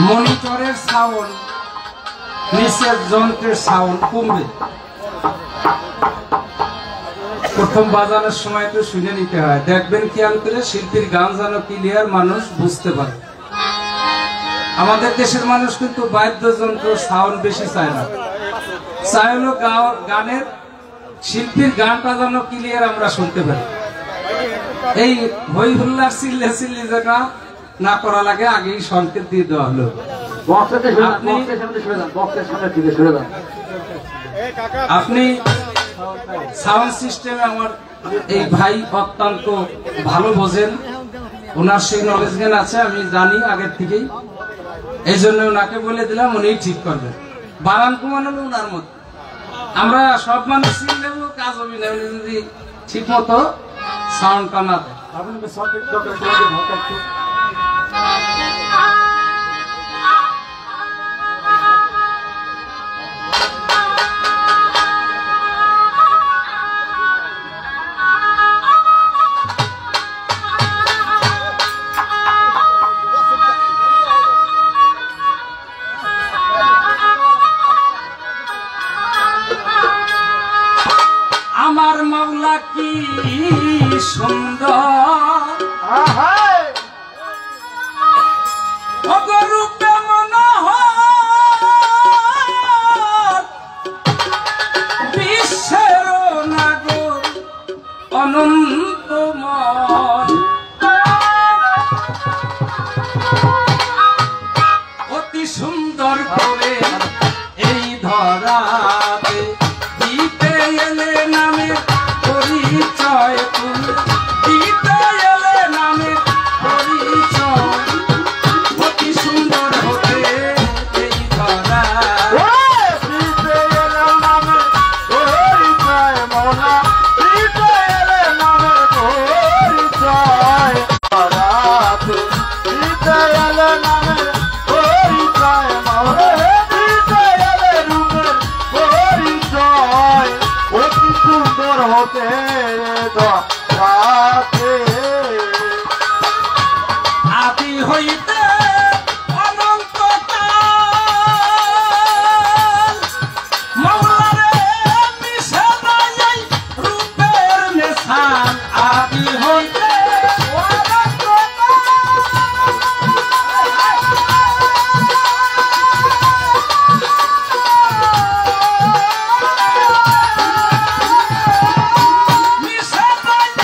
মনিটরের sound নিচের যন্ত্রের sound কমবে। প্রথম বাজানোর সময় একটু শুনে নিতে হয়, দেখবেন খেয়াল করে শিল্পীর গান যেন ক্লিয়ার মানুষ বুঝতে পারে। আমাদের দেশের মানুষ কিন্তু বাদ্যযন্ত্র সাউন্ড বেশি চায় না, চায় হলো গানের শিল্পীর গানটা যেন ক্লিয়ার আমরা শুনতে পারি। এই হই হুল্লার চিল্লে চিল্লি যেটা না করা লাগে আগেই সংকেত দিয়ে দেওয়া হলো। আপনি সাউন্ড সিস্টেমে আমার এই ভাই অত্যন্ত ভালো বোঝেন, ওনার সেই নলেজ জ্ঞান আছে আমি জানি আগের থেকেই, এই জন্য ওনাকে বলে দিলাম, উনি ঠিক করবেন। বারান কমানো ওনার মধ্যে আমরা সব মানুষ নেব, কাজ হবে না উনি যদি ঠিক মতো সাউন্ডটা না দেয়। আমার মাওলা কি সুন্দর অগরূপে মনোহর, বিশ্বের নাগর অনন্তময়, অতি সুন্দর করে এই ধরাতে দিতে এলে নামে পরিচয়, তুমি দিতে এলে নামে পরিচয়, অতি সুন্দর হতে এই ধরা দিতে এলে নামে পরিচয়, মৌলা দিতে এলে নামে পরিচয়, ধরাতে দিতে এলে নামে পরিচয়, মৌলা দিতে এলে রূপের পরিচয়, অতি সুন্দর হতে ধরাতে আদি হইতে অনন্তকাল, মৌলারে মিশে নাই রূপের নিশান, আদি হইতে মিশে নাই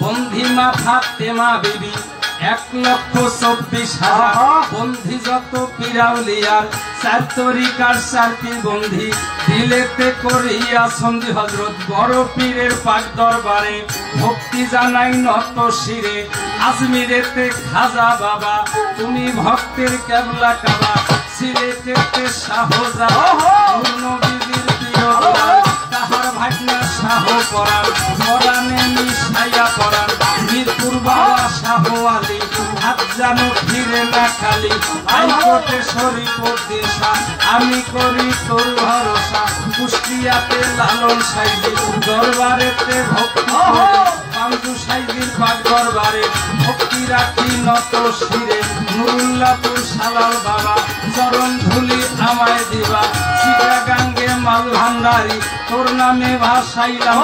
বন্ধি মা ফাতেমা বিবি 1,24,000 বন্ধি যত পিরাউলিয়ার 4 তরিকার 4টি বন্ধি দিলেতে করিয়া সন্ধি হযরত বড় পীরের পাক দরবারে ভক্তি জানাই নত শিরে আজমিরেতে খাজা বাবা তুমি ভক্তের কেবলা কাবা সিলেটেতে শাহজালাল নবীর প্রিয় তাহার ভাগনা শাহ পরাণ পরাণে মিশাইয়া পরাণ মিরপুর বাবা শাহ আলী হাত জানো ফিরে না খালি হাইকোর্টে শরীফুদ্দিন শাহ আমি করি তোর ভরসা কুষ্টিয়াতে লালন সাইজি দরবারেতে ভক্তি পাঞ্জু সাইজির পাক দরবারে ভক্তি রাখি নত শিরে নুরুল্লাহপুর সালাল বাবা চরণ ধুলি আমায় দিবা চিটাগাঙ্গে মাল ভান্ডারি তোর নামে ভাসাইলাম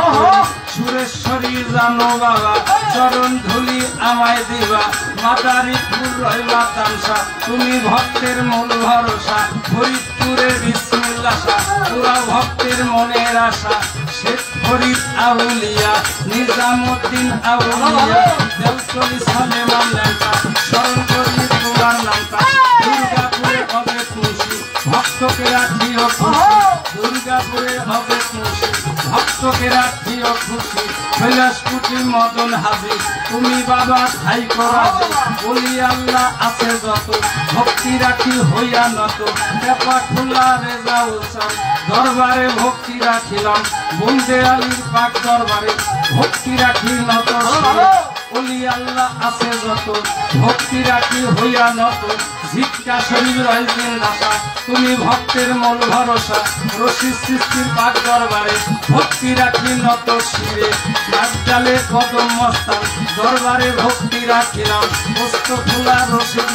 সুরেশ্বরী জানো বাবা চরণ ধুলি আমায় দিবা মাতারি ফুল রইলা তামসা তুমি ভক্তের মূল ভরসা ফরিদপুরে বিসমিল্লাহ পুরা ভক্তের মনের আশা শেখ ফরিদ আউলিয়া নিজামুদ্দিন আউলিয়া দেওতলি সালেমান নামটা স্মরণ করি তোমার নামটা দুর্গাপুরে হবে খুশি ভক্তকে রাখিও খুশি দুর্গাপুরে হবে খুশি ভক্তকে রাখিও খুশি কৈলাসকুটি মদন হাজির তুমি বাবা ঠাই করাবে বলি আল্লাহ আছে যত ভক্তি রাখি হইয়া নত পেপা খোলা রেজাউল চাও দরবারে ভক্তি রাখিলাম বন্দে আলীর পাক দরবারে ভক্তি রাখি নত বলি আল্লাহ আছে যত ভক্তি রাখি হইয়া নত ঝিটকা শরীর রয়েছেন দাসা তুমি ভক্তের মূল ভরসা রশি সৃষ্টির পাক দরবারে ভক্তি রাখি নত শিরে নাগডালে কদম মস্তান দরবারে ভক্তি রাখিলাম পুস্ত ফুলা রশিদ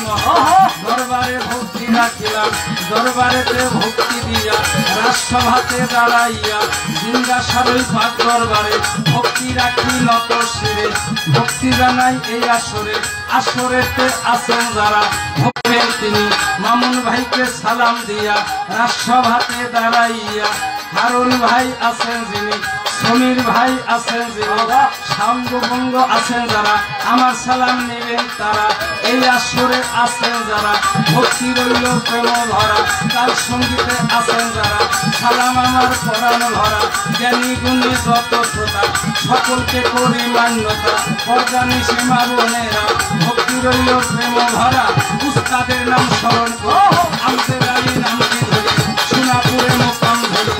দরবারে ভক্তি রাখিলাম দরবারেতে ভক্তি দিয়া রাজসভাতে দাঁড়াইয়া জিন্দা সারই পাক দরবারে ভক্তি রাখি নত শিরে ভক্তি জানাই এই আসরে আসরেতে আছেন যারা ভক্তের তিনি মামুন ভাইকে সালাম দিয়া রাজসভাতে দাঁড়াইয়া হারুন ভাই আছেন যিনি সমীর ভাই আছেন যিনি সাঙ্গভঙ্গ আছেন যারা আমার সালাম নেবেন তারা এই আসরে আছেন যারা ভক্তি রইল প্রেম ভরা তার সঙ্গীতে আছেন যারা সালাম আমার পরাণ ভরা জ্ঞানী গুণী যত শ্রোতা সকলকে করি মান্যতা পর্দানি সীমা বোনেরা ভক্তি রইল প্রেম ভরা উস্তাদের নাম স্মরণ করে আমদের আলী নামটি ধরে সোনাপুরে মোকাম ধরে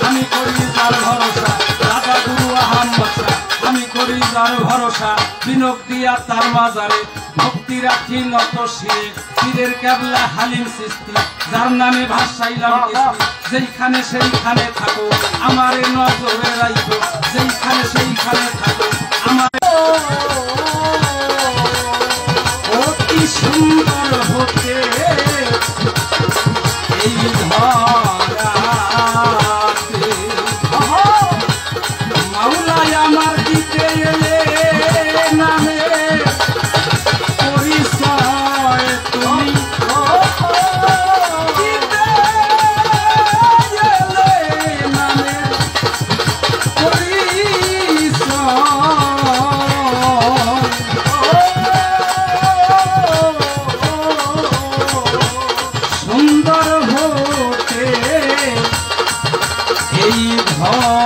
আমি করি যার ভরসা রাজা গুরু আহমদ আমি করি যার ভরসা বিনোদ দিয়া তার মাজারে ভক্তি রাখি নত শিরে পীরের কেবলা হালিম সৃষ্টি যার নামে ভাসাইলাম যেইখানে সেইখানে থাকো আমার নজরে রাখো যেইখানে সেইখানে থাকো আমার অতি সুন্দর হতে এই ধরাতে মাওলাই আমার দিতে এলে নামে পরিচয় তুমি দিতে এলে নামে সুন্দর হতে এই ধরাতে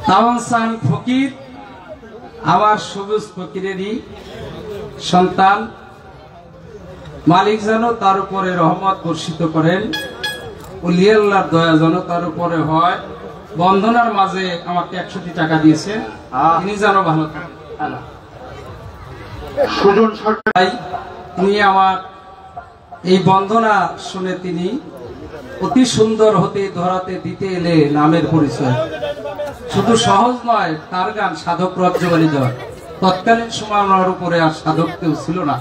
তাওয়ানসান ফকির আমার সবুজ ফকিরেরই সন্তান মালিক যেন তার উপরে রহমত বর্ষিত করেন ওলি আল্লাহর দয়া যেন তার উপরে হয় বন্ধনার মাঝে আমাকে 100টি টাকা দিয়েছেন তিনি যেন ভালো থাকেন সুজন সরকার তিনি আমার এই বন্দনা শুনে তিনি অতি সুন্দর হতে ধরাতে দিতে এলে নামের পরিচয় শুধু সহজ নয় তার গান সাধক রজ্জবাণী দেওয়া তৎকালীন সময় আমার উপরে আর সাধক কেউ ছিল না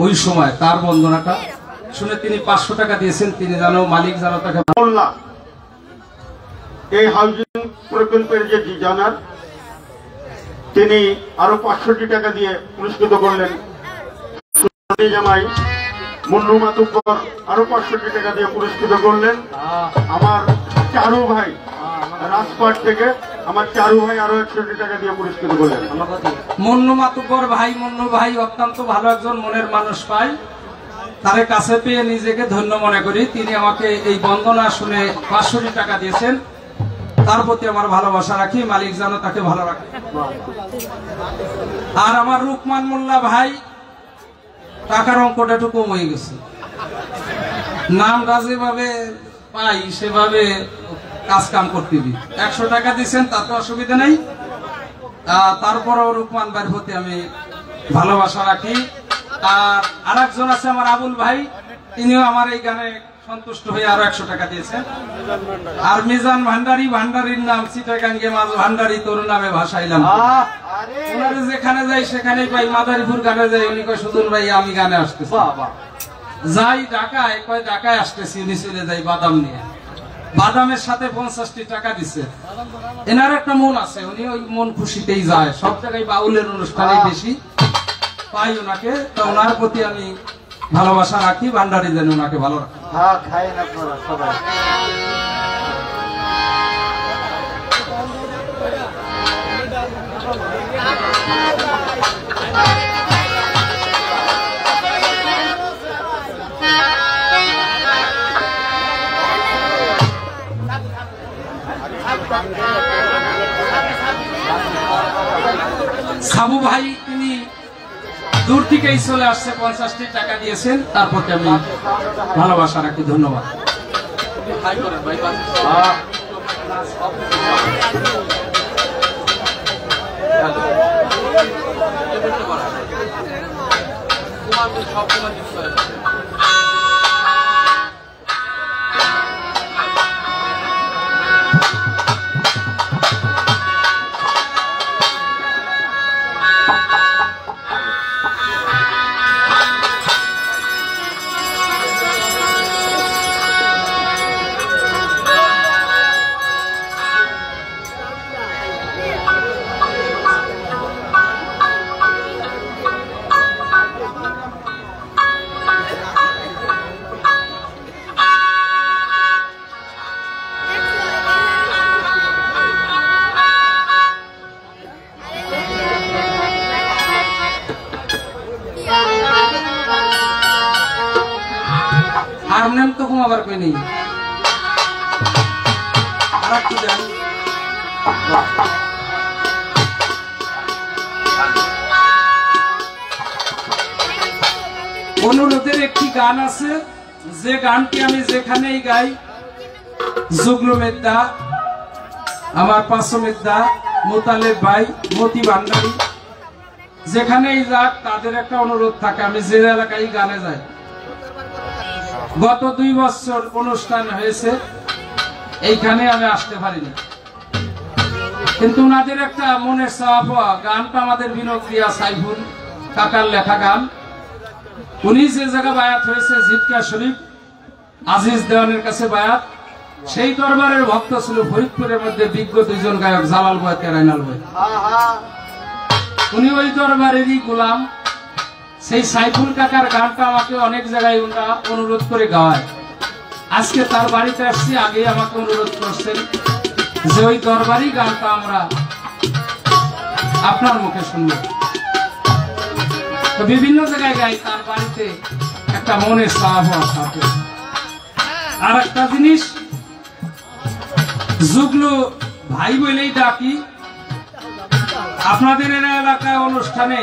ওই সময় তার বন্দনাটা শুনে তিনি 500 টাকা দিয়েছেন তিনি জানো মালিক জানো তাকে বললাম এই হাউজিং প্রকল্পের যে ডিজাইনার তিনি আরো 500 টাকা দিয়ে পুরস্কৃত করলেন। জামাই মুন্নু মাতুব্বর আরো 500 টাকা দিয়ে পুরস্কৃত করলেন। আমার চারু ভাই রাজপাট থেকে আমার চারু ভাই আরো 100 টাকা দিয়ে পুরস্কৃত করলেন। মুন্নু মাতুব্বর ভাই, মুন্নু ভাই অত্যন্ত ভালো একজন মনের মানুষ পাই, তার কাছে পেয়ে নিজেকে ধন্য মনে করি। তিনি আমাকে এই বন্দনা শুনে 500 টাকা দিয়েছেন, তার প্রতি আমার ভালোবাসা রাখি, মালিক যেন তাকে ভালো রাখে। আর আমার রুকমান মোল্লা ভাই, টাকার অঙ্কটা একটু কম হয়ে গেছে, নামটা যেভাবে পাই সেভাবে কাজ কাম করতে দিই। 100 টাকা দিচ্ছেন, তাতে অসুবিধা নেই। তারপরেও রুকমান ভাইয়ের প্রতি আমি ভালোবাসা রাখি। আর আরেকজন আছে আমার আবুল ভাই, তিনিও আমার এই গানে সন্তুষ্ট হয়ে আরো 100 টাকা দিয়েছেন। আর মিজান ভান্ডারী, ভান্ডারীর নাম চিটাগাঙ্গে মাঝ ভান্ডারী, তোর নামে ভাসাইলাম। ওনারে যেখানে যাই সেখানেই পাই। মাদারীপুর গানে যাই, উনি কয় সুজন ভাই আমি গানে আসতেছি। যাই ঢাকায়, কয় ঢাকায় আসতেছি, উনি চলে যাই বাদাম নিয়ে। বাদামের সাথে 50 টাকা দিচ্ছে। এনার একটা মন আছে, উনি ওই মন খুশিতেই যায়। সব জায়গায় বাউলের অনুষ্ঠানে বেশি পাই ওনাকে, তো ওনার প্রতি আমি ভালোবাসা রাখি। ভান্ডারী যেন ওনাকে ভালো রাখে। সাবু ভাই তিনি দূর থেকেই চলে আসছে, 50 টাকা দিয়েছেন, তার প্রতি আমি ভালোবাসা রাখি। ধন্যবাদ। হারমোনিয়াম তো ঘুমাবার কই নেই, আর একটু দেন। অনুরোধের একটি গান আছে, যে গানটি আমি যেখানেই গাই, জুগলু মেদ্দা, আমার পাঁচশো মেদ্দা, মোতালেব ভাই, মতি ভান্ডারী, যেখানেই যাক তাদের একটা অনুরোধ থাকে, আমি যে এলাকায় গানে যাই। গত 2 বছর অনুষ্ঠান হয়েছে, এইখানে আমি আসতে পারিনি, কিন্তু ওনাদের একটা মনের চাওয়া, গানটা আমাদের বিনোদ দিয়া সাইফুল কাকার লেখা গান। উনি যে জায়গা বায়াত হয়েছে জিটকা শরীফ, আজিজ দেওয়ানের কাছে বায়াত, সেই দরবারের ভক্ত ছিল ফরিদপুরের মধ্যে বিজ্ঞ 2 জন গায়ক, জালাল ভাই, রাইনাল ভাই। উনি ওই দরবারেরই গোলাম। সেই সাইফুল কাকার গানটা আমাকে অনেক জায়গায় অনুরোধ করে গাওয়ায়। আজকে তার বাড়িতে আসছি, আগে আমাকে অনুরোধ করছেন যে ওই দরবারি গানটা আমরা আপনার মুখে শুনবো। তো বিভিন্ন জায়গায় গাই, তার বাড়িতে একটা মনের চাওয়া থাকে। আর একটা জিনিস, জুগলু ভাই বলেই ডাকি। আপনাদের এলাকায় অনুষ্ঠানে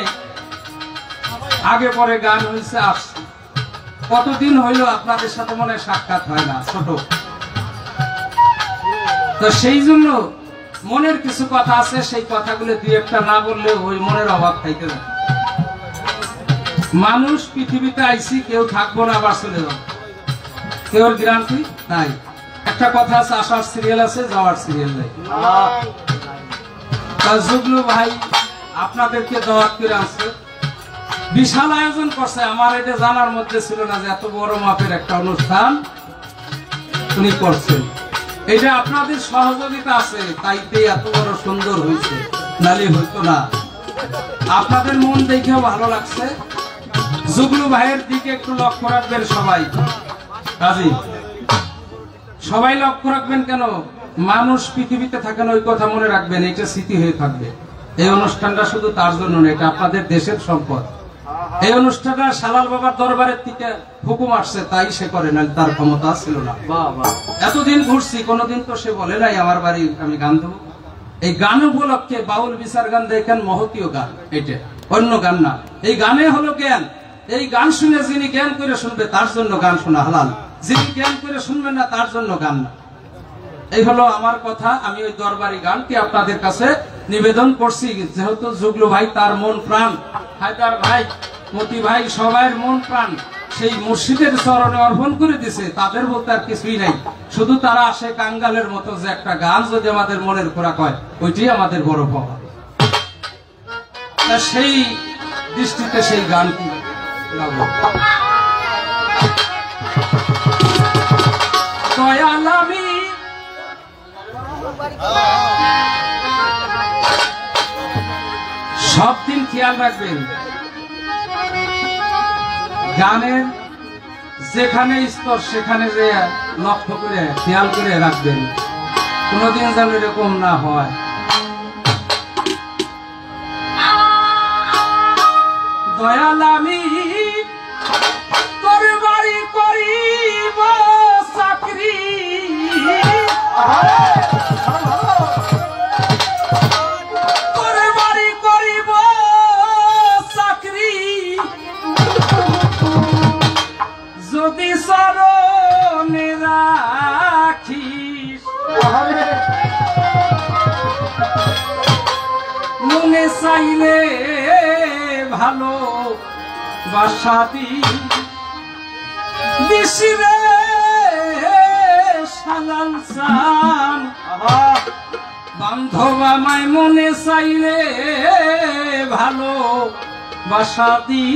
আগে পরে গান হয়েছে, আসছে। কতদিন হইল আপনাদের সাথে মনে সাক্ষাৎ হয় না, ছোট। তো সেই জন্য মনের কিছু কথা আছে, সেই কথাগুলো 2-1টা না বললে ওই মনের অভাব থাকতে যায়। মানুষ পৃথিবীতে আইসি, কেউ থাকবো না, আবার চলে যাবো, কেউ গ্যারান্টি নাই। একটা কথা আছে, আসার সিরিয়াল আছে, যাওয়ার সিরিয়াল নাই। জুগলু ভাই আপনাদেরকে দাওয়াত করে আসছে, বিশাল আয়োজন করছে। আমার এটা জানার মধ্যে ছিল না যে এত বড় মাপের একটা অনুষ্ঠান উনি করছেন। এটা আপনাদের সহযোগিতা আছে, তাইতে এত বড় সুন্দর হয়েছে, নালে হইতো না। আপনাদের মন দেখেও ভালো লাগছে। জুগলু ভাইয়ের দিকে একটু লক্ষ্য রাখবেন সবাই। রাজি সবাই লক্ষ্য রাখবেন। কেন মানুষ পৃথিবীতে থাকেন ওই কথা মনে রাখবেন, এটা স্মৃতি হয়ে থাকবে। এই অনুষ্ঠানটা শুধু তার জন্য না, এটা আপনাদের দেশের সম্পদ। এই অনুষ্ঠানটা সালাল বাবার দরবারের থেকে হুকুম আসছে, তাই সে করে না, তার ক্ষমতা ছিল না। এতদিন ঘুরছি, কোনোদিন তো সে বলে নাই আমার বাড়ি আমি গান দেবো। এই গান উপলক্ষে বাউল বিচার গান দেখেন, মহতীয় গান, এটা অন্য গান না। এই গানে হলো জ্ঞান। এই গান শুনে যিনি জ্ঞান করে শুনবে তার জন্য গান শোনা হালাল, যিনি জ্ঞান করে শুনবেন না তার জন্য গান না। এই হলো আমার কথা। আমি ওই দরবারি গানটি আপনাদের কাছে নিবেদন করছি, যেহেতু জুগলু ভাই তার মন প্রাণ, হায়দার ভাই, মতি ভাই, সবাই মন প্রাণ সেই মুর্শিদের চরণে অর্পণ করে দিছে। তাদের বলতে আর কিছুই নাই, শুধু তারা আসে কাঙ্গালের মতো যে একটা গান যদি আমাদের মনের খোরাক হয়, ওইটাই আমাদের বড় পাওয়া। সেই দৃষ্টিতে সেই গানটি দয়াল আমি সব দিন খেয়াল রাখবেন, গানের যেখানে স্তর সেখানে যে লক্ষ্য করে খেয়াল করে রাখবেন, কোনদিন যেন এরকম না হয়। দয়াল আমি তোর বাড়ি করিব চাকরি, তোর বাড়ি করিব চাকরি, যদি চরণে রাখিস মনে চাইলে ভালো বাসাদি দিশিরে সালাল চান বান্ধব আমায় মনে চাইলে ভালো বাসাদি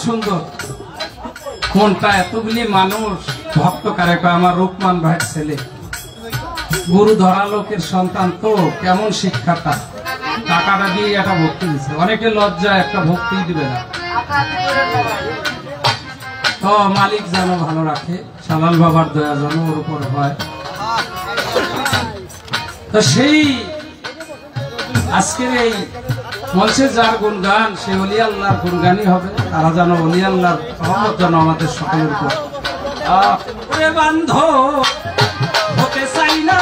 সুন্দর, কোনটা এতগুলি মানুষ ভক্ত কারে কয়, আমার রূপমান ভাইয়ের ছেলে, গুরু ধরা লোকের সন্তান, তো কেমন শিক্ষাটা, টাকাটা দিয়ে একটা ভক্তি দিচ্ছে। অনেকে লজ্জা একটা ভক্তি দিবে না। তো মালিক যেন ভালো রাখে, সালাল বাবার দয়া যেন ওর উপর হয়। তো সেই আজকের এই মঞ্চে যার গুণগান, সে অলি আল্লাহর গুণগানই হবে। তারা যেন অলি আল্লাহর রহমত যেন আমাদের সকলের উপর। বান্ধব হতে চাই না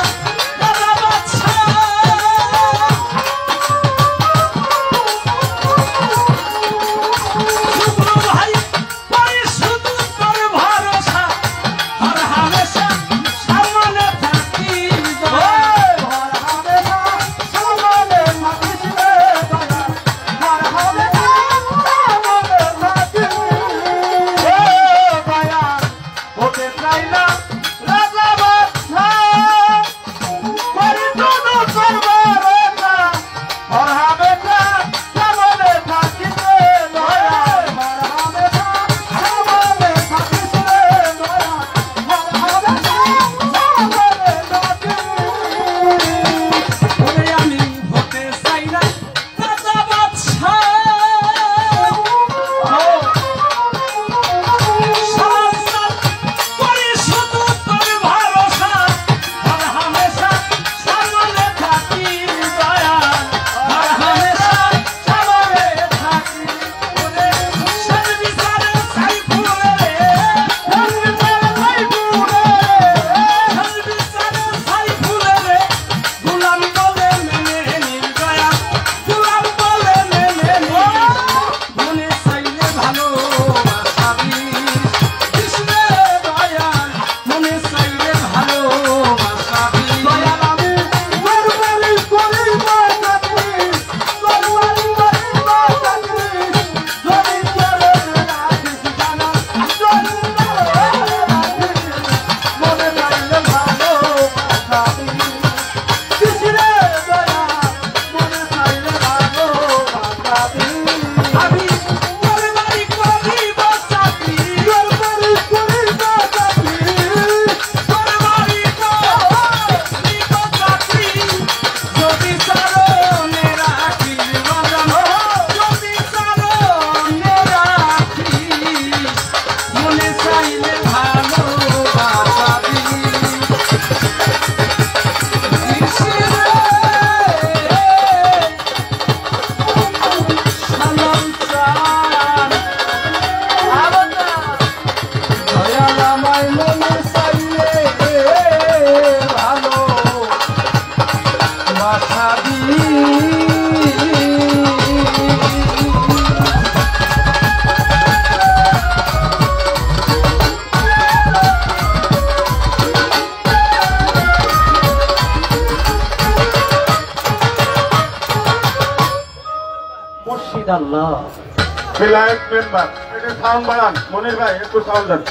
বিলায়ত মেম্বার, এটা সাউন্ড বাড়ান মনির ভাই, একটু সাউন্ড দেন।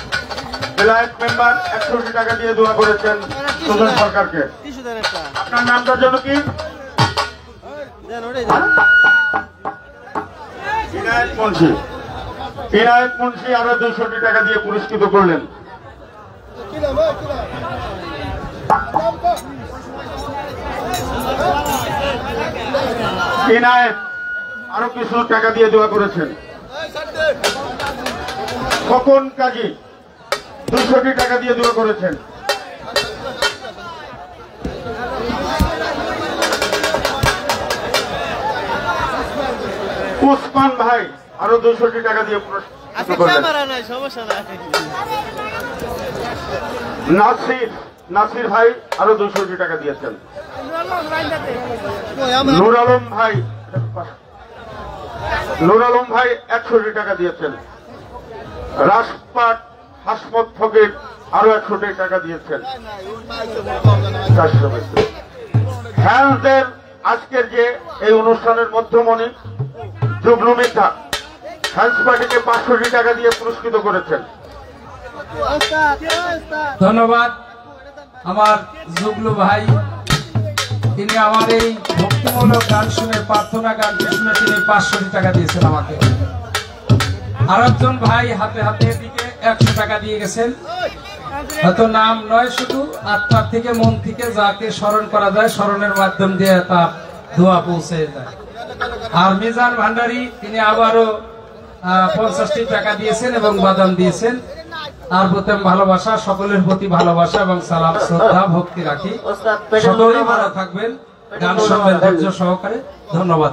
বিলায়ত মেম্বার 100 টাকা দিয়ে দোয়া করেছেন সুজন সরকারকে। আপনার নামটার জন্য কি? ইনায়েত মুন্সি। ইনায়েত মুন্সি আরো 200 টাকা দিয়ে পুরস্কৃত করলেন। ইনায়েত আরো কিছু টাকা দিয়ে দোয়া করেছেন। খোকন কাজী 200 টাকা দিয়ে দোয়া করেছেন। উসমান ভাই আরো 200 টাকা দিয়ে পুরস্কৃত করলেন। নাসির ভাই আরো 200 টাকা দিয়েছেন। নূর আলম ভাই 100 টাকা দিয়েছেন। রাজপাট হাসমত ফকির আরো 100 টাকা দিয়েছেন। হ্যান্সদের আজকের যে এই অনুষ্ঠানের মধ্যমণি জুবলু মিথ্যা হ্যান্স পার্টিকে 500 টাকা দিয়ে পুরস্কৃত করেছেন। ধন্যবাদ আমার জুবলু ভাই, তিনি আমার এই ভক্তিমূলক গান শুনে, প্রার্থনা গান শুনে তিনি 500 টাকা দিয়েছেন আমাকে। আর একজন ভাই হাতে হাতে এদিকে 100 টাকা দিয়ে গেছেন। হয়তো নাম নয়, শুধু আত্মার থেকে মন থেকে যাকে স্মরণ করা যায় স্মরণের মাধ্যম দিয়ে তার দোয়া পৌঁছে যায়। আর মিজান ভান্ডারী তিনি আবারও 50টি টাকা দিয়েছেন এবং বাদাম দিয়েছেন। আর প্রথম ভালোবাসা, সকলের প্রতি ভালোবাসা এবং সালাম শ্রদ্ধা ভক্তি রাখি। সকলেই ভালো থাকবেন, গান শুনবেন ধৈর্য সহকারে। ধন্যবাদ।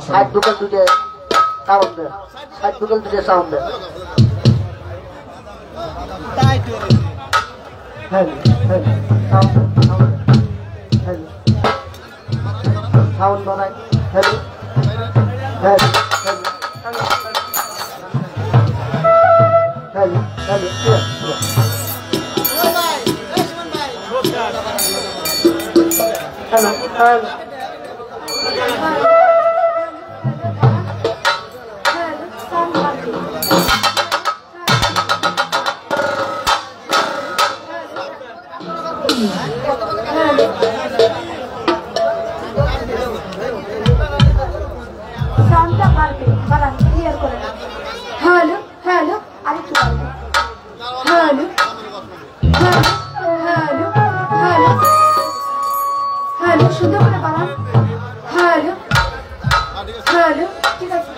হ্যালো হ্যালো আরেকটু হ্যালো হ্যালো হ্যালো হ্যালো সুন্দর করে বানান। হ্যালো হ্যালো ঠিক আছে।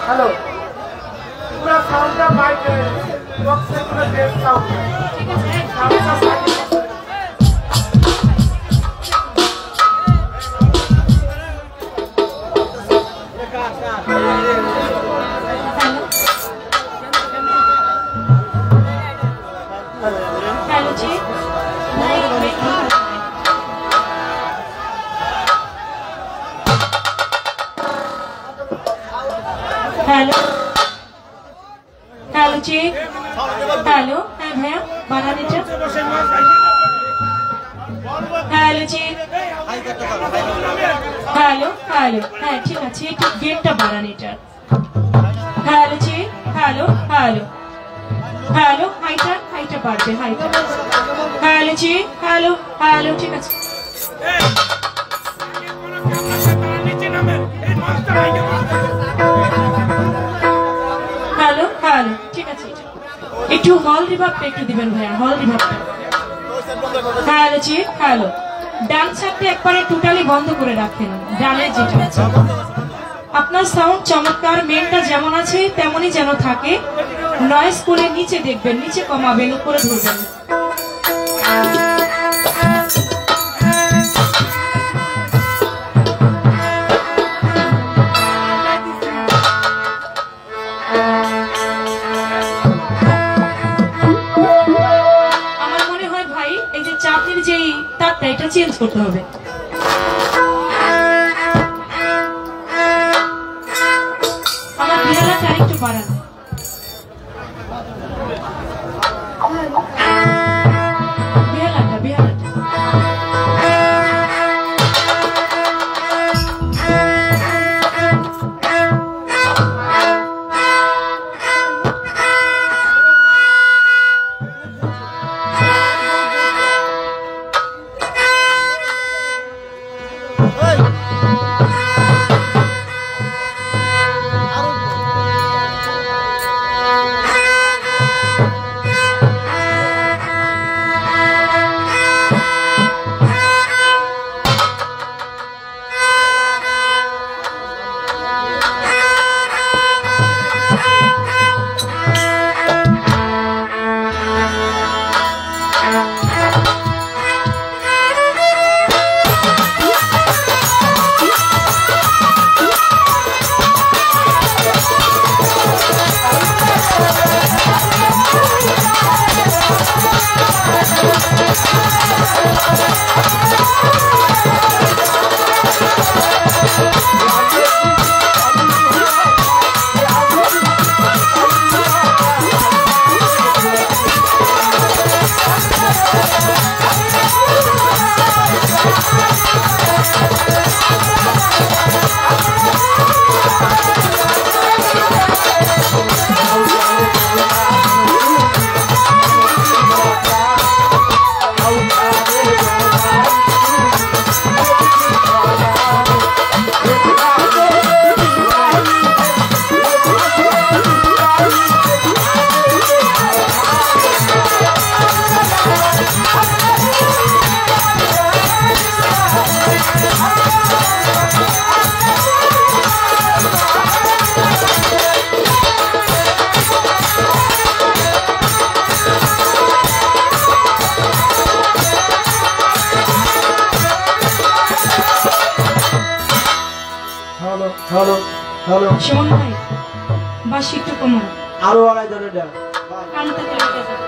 হ্যালো পুরো সাউন্ডটা মাইকে বক্সে পুরো বেস সাউন্ড हेलो हेलो जी हेलो भैया बानानी चा हेलो जी हेलो हेलो হ্যাঁ ঠিক আছে একটু গেটটা বাড়ান এটা। হ্যালো জি হ্যালো হ্যালো হ্যালো হাইটা বাড়বে হাইটা। হ্যালো জি হ্যালো হ্যালো ঠিক আছে। হ্যালো হ্যালো ঠিক আছে একটু হল রিভাবটা একটু দিবেন ভাইয়া, হল রিভাবটা। হ্যালো জি হ্যালো ডান সাইডটা একবারে টোটালি বন্ধ করে রাখেন, ডানের যেটা আছে। আপনার সাউন্ড চমৎকার, মেনটা যেমন আছে তেমনই যেন থাকে। নয়েজ করে নিচে দেখবেন, নিচে কমাবেন, উপরে ধরবেন। আমার মনে হয় ভাই এই যে চাপের যেই তারটা এটা চেঞ্জ করতে হবে। আমার বিড়ালাটা আরেকটু বাড়ান। বিড়ালাটা হ্যালো হ্যালো সুমন ভাই বাসি একটু কমো আরো আড়াই ধরে দেন কানতে লেগে যাবে।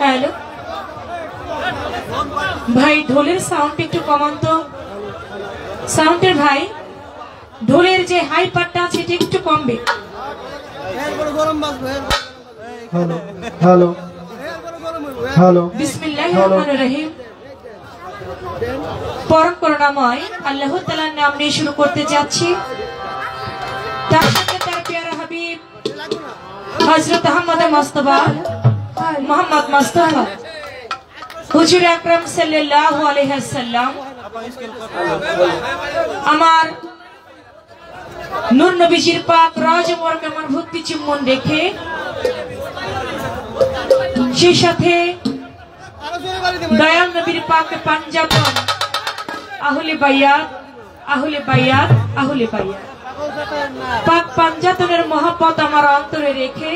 হ্যালো ভাই ঢোলের সাউন্ড একটু কমান তো সাউন্ডের ভাই ঢোলের যে হাই পাটটা আছে এটা একটু কমবে হ্যালো হ্যালো হ্যালো বিসমিল্লাহির রহমানির রহিম পরম করুণাময় আল্লাহ তাআলার নাম নিয়ে শুরু করতে যাচ্ছি তার সাথে তার প্যারা হাবিব হযরত আহমদ মুস্তাফা মোহাম্মদ মুস্তাফা হুজুর আকরাম সাল্লাল্লাহু আলাইহি ওয়াসাল্লাম আমার নূর নবীজির পাক রাজ মোবারকের ভক্তি চুম্বন রেখে সেই সাথে দয়াল নবীর পাক পাঞ্জাতন আহলে বায়াত আহলে বায়াত আহলে বায়াত পাক পাঞ্জাতনের মহব্বত আমার অন্তরে রেখে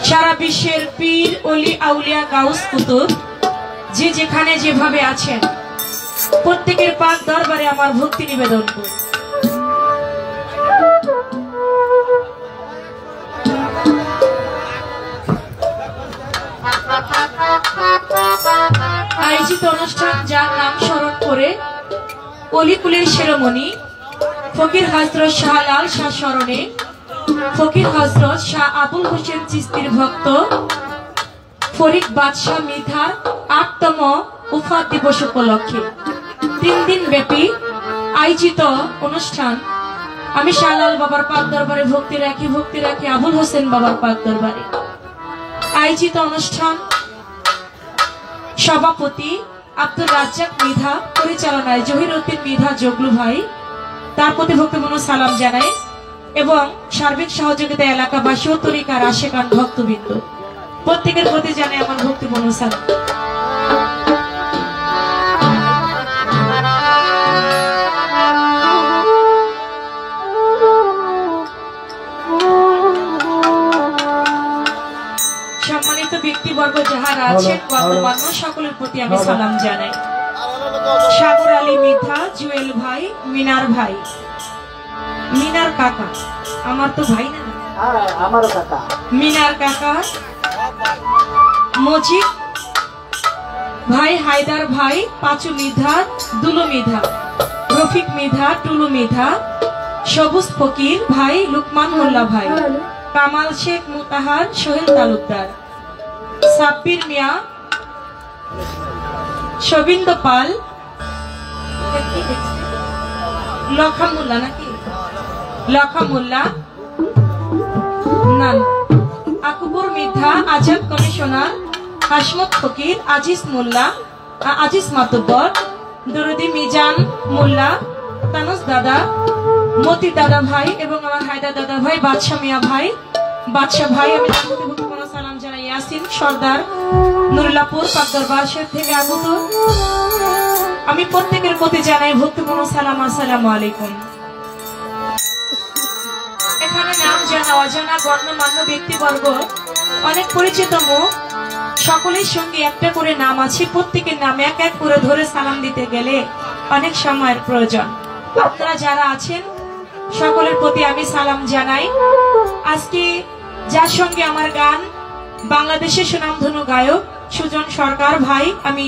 সারা বিশ্বের পীর ওলি আউলিয়া গাউস কুতুব যে যেখানে যেভাবে আছেন প্রত্যেকের পাক দরবারে আমার ভক্তি নিবেদন করি। আয়োজিত অনুষ্ঠান যার নাম স্মরণ করে অলিকুলের শিরোমণি ফকির হযরত শাহ লাল শাহ স্মরণে ফকির হযরত শাহ আবুল হোসেন চিশতির ভক্ত ফরিদ বাদশাহ মিঠার ৮তম উফাত দিবস উপলক্ষে 3 দিন ব্যাপী আয়োজিত অনুষ্ঠান আমি শাহলাল বাবার পাক দরবারে ভক্তি রাখি আবুল হোসেন বাবার পাক দরবারে আয়োজিত অনুষ্ঠান সভাপতি আব্দুর রাজ্জাক মৃধা পরিচালনায় জহিরউদ্দিন মৃধা জগলু ভাই তার প্রতি ভক্তিপূর্ণ সালাম জানাই এবং সার্বিক সহযোগিতা এলাকাবাসী ও তরিকার আশেকান ভক্তবৃন্দ প্রত্যেকের প্রতি জানাই আমার ভক্তিপূর্ণ সালাম। সম্মানিত ব্যক্তিবর্গ যাহারা আছেন গণ্যমান্য সকলের প্রতি আমি সালাম জানাই। সাগর আলী মিঠা, জুয়েল ভাই, মিনার ভাই, মিনার কাকা আমার তো ভাই না, আমারও কাকা মিনার কাকা, মজিদ ভাই, হায়দার ভাই, পাঁচু মিধা, দুলু মিধা, রফিক মিধা, টুলু মিধা, সবুজ ফকির ভাই, লুকমান মোল্লা ভাই, কামাল শেখ, মুতাহার, সোহেল তালুকদার, সাব্বির মিয়া, শবিন্দ পাল, লখা মোল্লা নাকি লখা মোল্লা, নান আকবর মিধা, আজাদ কমিশনার, হাসমত ফকির, আজিজ মোল্লা, আজিজ মাতুব্বর, দরুদি মিজান মোল্লা, তানুস দাদা, মতি দাদা ভাই এবং আমার হায়দার দাদা ভাই, বাদশা মিয়া ভাই, বাদশা ভাই, আমি তার প্রতি ভক্তিপূর্ণ সালাম জানাই। ইয়াসিন সর্দার, নুরুল্লাহপুর পাকদরবার শরীফ থেকে আগত, আমি প্রত্যেকের প্রতি জানাই ভক্তিপূর্ণ সালাম, আসসালামু আলাইকুম। এখানে নাম জানা অজানা গণ্যমান্য ব্যক্তিবর্গ, অনেক পরিচিত মুখ, সকলের সঙ্গে একটা করে নাম আছে। প্রত্যেকের নাম এক এক করে ধরে সালাম দিতে গেলে অনেক সময়ের প্রয়োজন। আপনারা যারা আছেন সকলের প্রতি আমি সালাম জানাই। আজকে যার সঙ্গে আমার গান, বাংলাদেশের সুনামধন্য গায়ক সুজন সরকার ভাই, আমি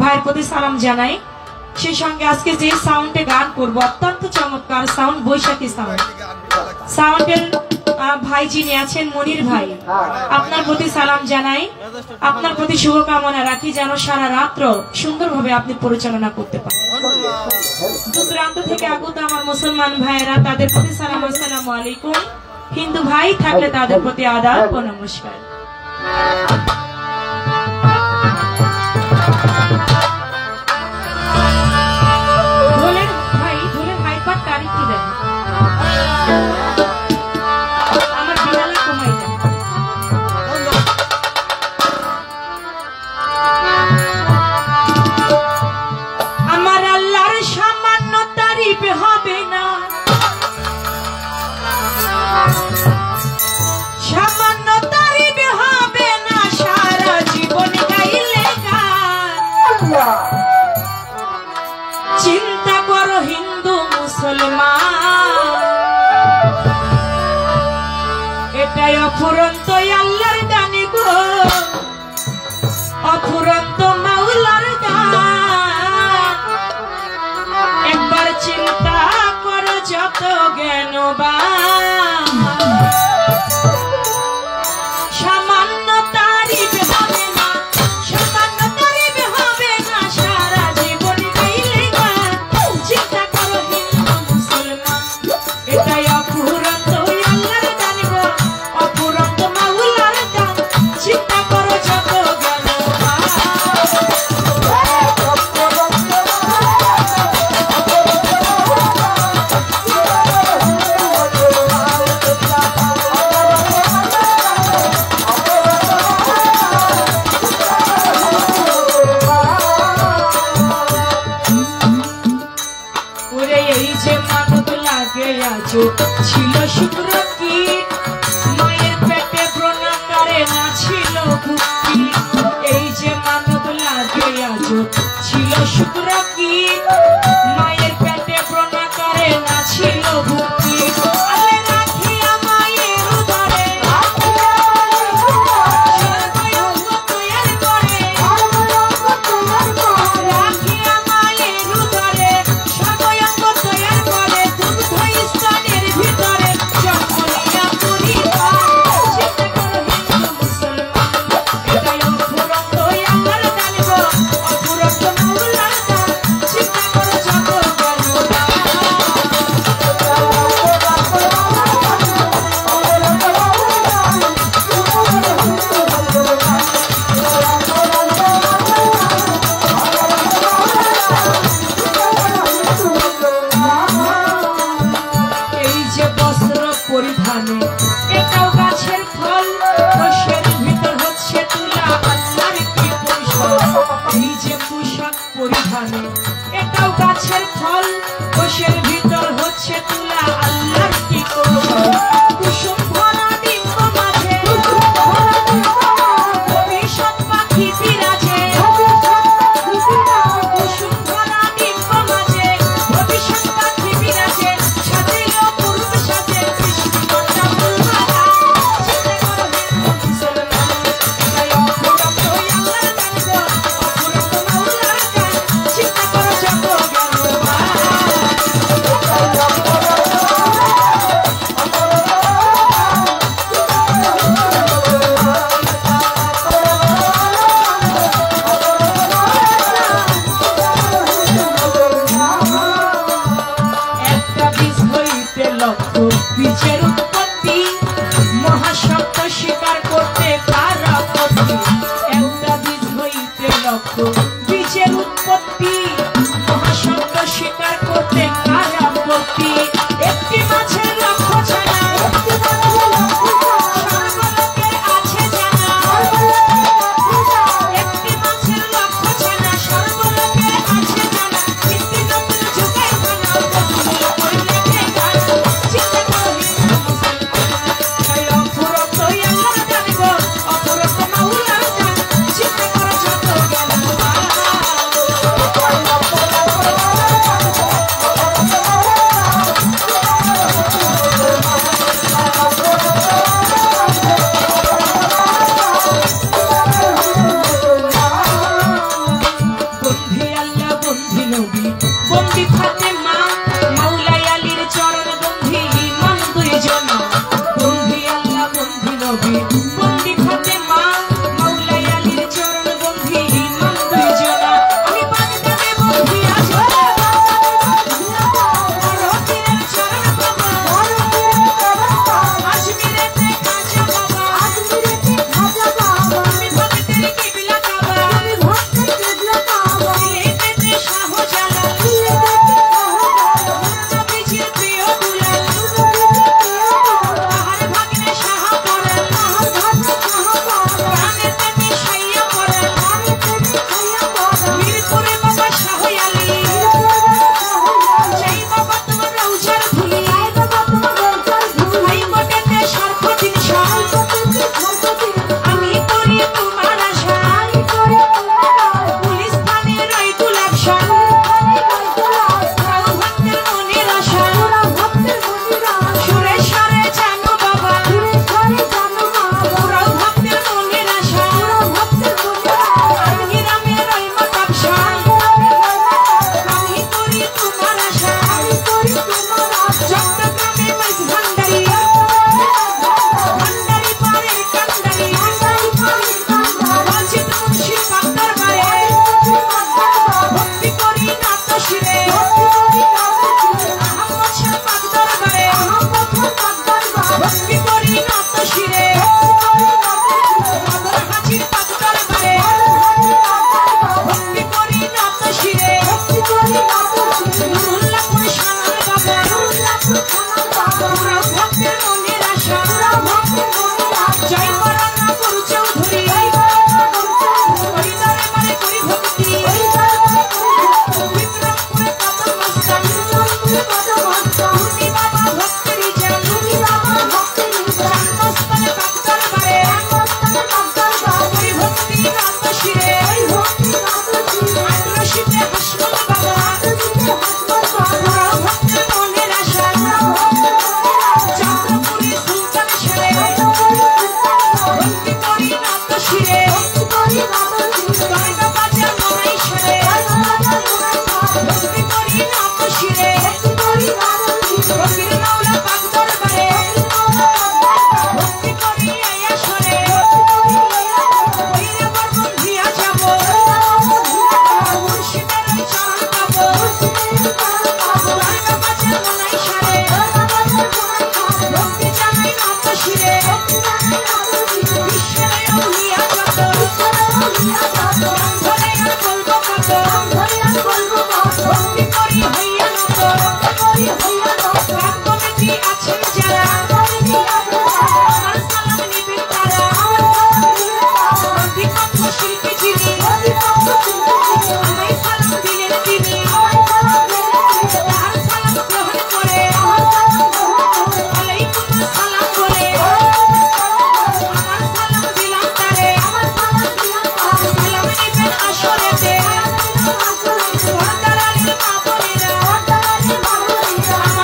ভাইয়ের প্রতি সালাম জানাই। সেই সঙ্গে আজকে যে সাউন্ডে গান করবো, অত্যন্ত চমৎকার সাউন্ড, বৈশাখী সাউন্ড, সাউন্ডের ভাই যিনি আছেন মনির ভাই, আপনার প্রতি সালাম জানাই। আপনার প্রতি শুভকামনা রাখি যেন সারা রাত্র সুন্দরভাবে আপনি পরিচালনা করতে পারেন। দূর দূরান্ত থেকে আগত আমার মুসলমান ভাইয়েরা, তাদের প্রতি সালাম, আসসালামু আলাইকুম। হিন্দু ভাই থাকলে তাদের প্রতি আদাব ও নমস্কার। ঢোলের ভাই, ঢোলের হাইপার তারিখ কি দেন, আমার বিড়ালা কমাই দেন। আমার আল্লাহর সামান্য তারিফ হবে না, সামান্য তারিফ হবে না, সারা জীবন গাইলে গান। চিন্তা করো হিন্দু মুসলমান, এটাই অফুরন্ত আল্লাহর দানি গো, অফুরন্ত মাওলার দান। একবার চিন্তা করো যত জ্ঞানবান, সামান্য তারিফ হবে না, সামান্য তারিফ হবে না, সারা জীবন গাইলে গান। চিন্তা করো হিন্দু মুসলমান, এটাই অফুরন্ত আল্লাহর দান গো, অফুরন্ত মাওলার দান। চিন্তা করো যত জ্ঞানবান। ওরে এই যে মানব লাগে আজো ছিল শুক্র কীট, মায়ের পেটে ব্রণাকারে না ছিল ভুক্তি। এই যে মানব লাগে আজো ছিল শুক্র কীট, মায়ের পেটে ব্রণাকারে না ছিল ভুক্তি। আলে রাখিয়া মায়ের উদরে, সর্বঙ্গ তৈয়ার করে, রাখিয়া মায়ের উদরে, সর্বঙ্গ তৈয়ার করে, দুগ্ধ স্তনের ভিতরে জন্ম নিয়া পরিবার। চিন্তা করো হিন্দু মুসলমান, এটাই অফুরন্ত আল্লাহর দান গো, অফুরন্ত মাওলার দান। চিন্তা করো যত জ্ঞানবান। এই যে বস্ত্র পরিধানে, এটাও গাছের ফল, রসের ভিতর হচ্ছে তুলা আল্লাহর কি কৌশল। এই যে পোশাক পরিধানে, এটাও গাছের ফল, রসের ভিতর হচ্ছে তুলা আল্লাহর কি কৌশল। কুসুম ভরা ডিম্ব মাঝে ভবিষ্যৎ পাখি বিরাজে, কুসুম ভরা ডিম্ব মাঝে ভবিষ্যৎ পাখি বিরাজে, সাজিল পূর্ব সাজে কৃষ্ণকন্যা ফুলমালা। চিন্তা করো হিন্দু মুসলমান, এটাই অফুরন্ত আল্লাহর দান গো, অফুরন্ত মাওলার দান। চিন্তা করো যত জ্ঞানবান। শিকার করতে কার আপত্তি একটি মাছের লক্ষ্য ছাড়া সর্বলোকের আছে জানা একটি মাছের লক্ষ্য ছাড়া সর্বলোকের আছে জানা কিন্তু নতুন যুগে জানা করলে ঠেকানা চিন্তা করলি অপরত আল্লাহর জানিব অপরত মাওলার জান চিন্তা করা যত জ্ঞান বন্ধি আল্লাহ বন্ধি নবী বন্ধি ফাতেমা মাওলাই আলীর চরণ বন্ধি ইমাম দুইজন বন্ধি আল্লাহ বন্ধি নবী বন্ধি ফাতেমা মাওলাই আলীর চরণ বন্ধি ইমাম দুইজন আমি বাগদাদে বন্ধি আছি রতির চরণ বাবা আজমিরেতে খাজা বাবা আমি ভক্তের কিবলা কাবা এতে শাহজালা নবীজির প্রিয় দুলাল তাহার ভাগ্নে শাহ পরাণ প্রাণেতে মিশাইয়া পরাণ মিরপুরে বাবা শাহ আলী যাই বাবা তোমার রওজার ধুলি হাইকোর্টেতে সর্বদিন সব আমি করি তোমার আশা পুলিশ থানে রইতুল অ্যাকশন ভক্তের মনের আশা সুরেশ্বরে জানো বাবা ভক্তের মনের আশা আলহিরামে রহমত আফশান আমি করি তোমার আশা চট্টগ্রামে মাইজ ভান্ডারি ভান্ডারি পাড়ের কান্ডারি অজিত মুন্সি পাক্তার বারে ভক্তি করি নাত শিরে আহমদ শাহ পাক্তার বারে ভক্তি করি নাত শিরে মদর হাজির পাক্তার বারে ভক্তি করি নাত শিরে নুরুল্লাহপুর শানার বাবা ভক্তের মনের আশা জয় পরানা গুরু চৌধুরী হরিদারে মানে করি ভক্তি বিক্রমপুরে কদম মস্তান মুনি বাবা ভক্তেরই জান মস্তানে পাক্তার বারে করি ভক্তি নাত শিরে আগ্রসীতে হাসমুল বাবা ভক্তের মনের আশা চন্দ্রপুরী সুলতান সেরে ভক্তি করি নাত শিরে দরগা বাজার মনাই সেরে ভক্তি করি নাত শিরে ফকির মাওলা পাক্তার বারে ভক্তি করি আয়া সরে ভৈরবর বন্ধিয়া যাব মুর্শিদের ওই চরণ পাবো দরগা বাজার মনাই সেরে ভক্তি জানাই নাত শিরে বিশ্বের আউলিয়া যত ধরে আর বলবো কত ভক্তি করি হইয়া নত রাগ কমিটি আছেন যারা আমার সালাম নিবেন তারা অধিকন্ত শিল্পী যিনি আমায় সালাম দিলেন তিনি তার সালাম গ্রহণ করে আলাইকুম সালাম বলে আমার সালাম দিলাম তারে সালাম নিবেন আসরেতে পর্দার আলীর মা বোনেরা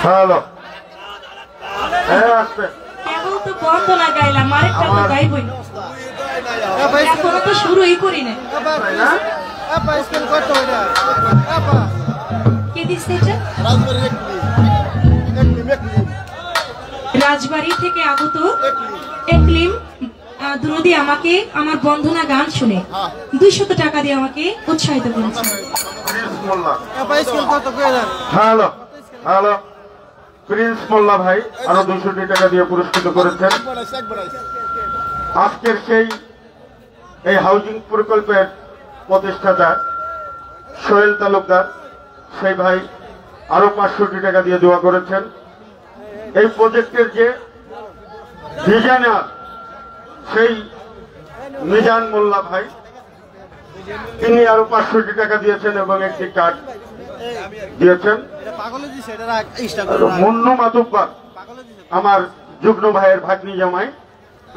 হ্যালো আসবে এখন তো বন্ধ না গাইলাম, আরেকটা তো গাইবই না, এখনো তো শুরুই করি না। কে দিচ্ছে এটা? রাজবাড়ি থেকে আগত একলিম দ্রুদি আমাকে আমার বন্ধনা গান শুনে 200 টাকা দিয়ে আমাকে উৎসাহিত করেছে। হ্যালো হ্যালো প্রিন্স মোল্লা ভাই আরো 200 টাকা দিয়ে পুরস্কৃত করেছেন। আজকের এই হাউজিং প্রকল্পের প্রতিষ্ঠাতা সোহেল তালুকদার সেই ভাই আরো 500 টাকা দিয়ে দোয়া করেছেন। এই প্রজেক্টের যে ডিজাইনার সেই মিজান মোল্লা ভাই তিনি আরো 500 টাকা দিয়েছেন এবং একটি কার্ড দিয়েছেন। মুন্নু মাতুব্বার আমার যুগ্ন ভাইয়ের ভাগ্নি জামাই,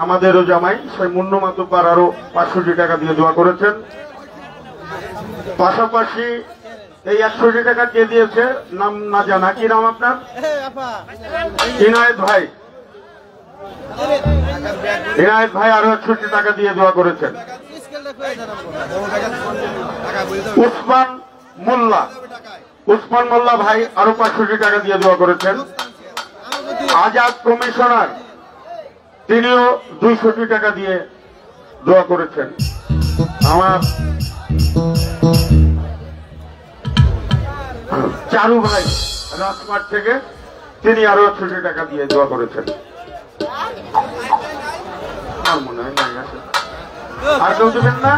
আমাদেরও জামাই, সেই মুন্নু মাতুব্বার আরো 500 টাকা দিয়ে দোয়া করেছেন। পাশাপাশি এই 100 টাকা কে দিয়েছে নাম না জানা, কি নাম আপনার? ইনায়েত ভাই। ইনায়েত ভাই আরো 100 টাকা দিয়ে দোয়া করেছেন। উসমান মোল্লা ভাই আরো 500 টাকা দিয়ে দোয়া করেছেন। আজাদ কমিশনার তিনিও 200 টাকা দিয়ে দোয়া করেছেন। আমার চারু ভাই রাজমাঠ থেকে তিনি আরো 100 টাকা দিয়ে দোয়া করেছেন। আর মনে হয় নাই আছে, আর কেউ দেবেন না?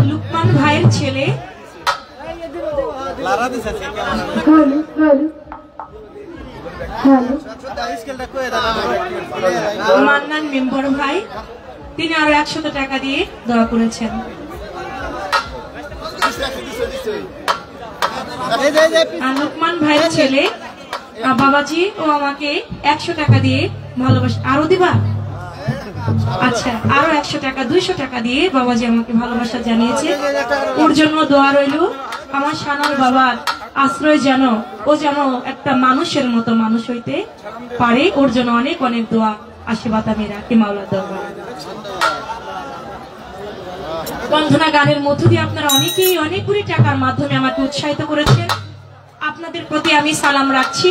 লুকমান ভাইয়ের ছেলে মান্নান মেম্বার ভাই তিনি আরো 100 টাকা দিয়ে দোয়া করেছেন। লুকমান ভাইয়ের ছেলে বাবাজি ও আমাকে 100 টাকা দিয়ে ভালোবাসা আরো দিবা, আচ্ছা আরো 100 টাকা 200 টাকা দিয়ে বাবাজি আমাকে ভালোবাসা জানিয়েছে। ওর জন্য দোয়া রইল, আমার সানাল বাবার আশ্রয় যেন ও যেন একটা মানুষের মতো মানুষ হইতে পারে, ওর জন্য অনেক অনেক দোয়া আশীর্বাদ আমি রাখি মাওলার দরবারে। বন্ধনা গানের মধ্য দিয়ে আপনারা অনেকেই অনেক কোটি টাকার মাধ্যমে আমাকে উৎসাহিত করেছেন, আপনাদের প্রতি আমি সালাম রাখছি।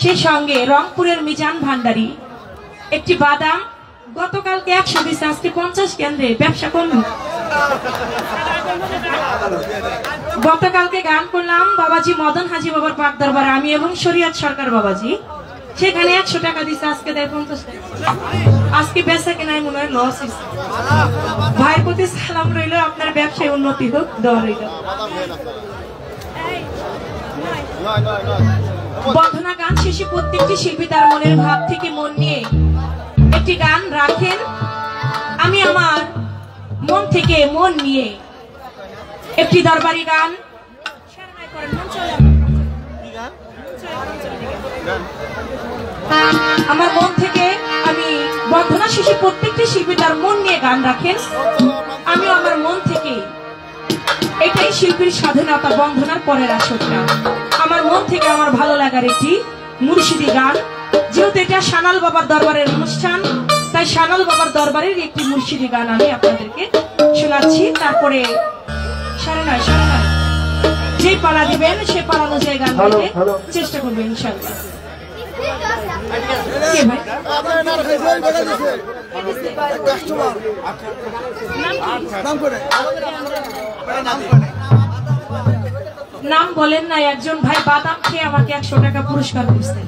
সেই সঙ্গে রংপুরের মিজান ভান্ডারী একটি বাদাম গতকালকে 100 দিচ্ছে, আজকে 50 কেন্দ্রে ব্যবসা করলো। গতকালকে গান করলাম বাবাজি মদন হাজি বাবার পাক দরবারে আমি এবং শরীয়ত সরকার বাবাজি, সেখানে 100 টাকা দিচ্ছে, আজকে দেয় 50 টাকা। আজকে বেচা কেনায় মনে হয় লস হয়েছে। ভাইয়ের প্রতি সালাম রইল, আপনার ব্যবসায় উন্নতি হোক, দোয়া রইল। বন্ধনা গান শেষে প্রত্যেকটি শিল্পী তার মনের ভাব থেকে মন নিয়ে একটি গান রাখেন। আমি আমার মন থেকে মন নিয়ে একটি দরবারি গান আমার মন থেকে আমি বন্ধনা শেষে প্রত্যেকটি শিল্পী তার মন নিয়ে গান রাখেন। আমি আমার মন থেকে এটাই শিল্পীর স্বাধীনতা, বন্ধনার পরের আসরটা আমার মন থেকে আমার ভালো লাগার একটি মুর্শিদি গান। যেহেতু এটা সানাল বাবার দরবারের অনুষ্ঠান, তাই সানাল বাবার দরবারের একটি মুর্শিদি গান আমি আপনাদেরকে শোনাচ্ছি। তারপরে সাড়ে নয় যে পাড়া দিবেন সে পাড়া অনুযায়ী গান গাইতে চেষ্টা করবেন ইনশাআল্লাহ। নাম বলেন না, একজন ভাই বাদাম খেয়ে আমাকে 100 টাকা পুরস্কার দিচ্ছেন।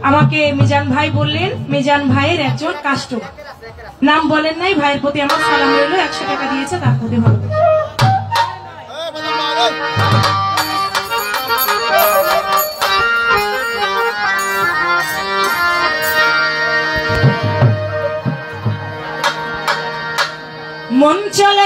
আমাকে মিজান ভাই বললেন, মিজান ভাইয়ের একজন কাস্টমার নাম বলেন নাই, ভাইয়ের প্রতি আমার সালাম রইল, 100 টাকা দিয়েছে, তার প্রতি ভালো। মন চল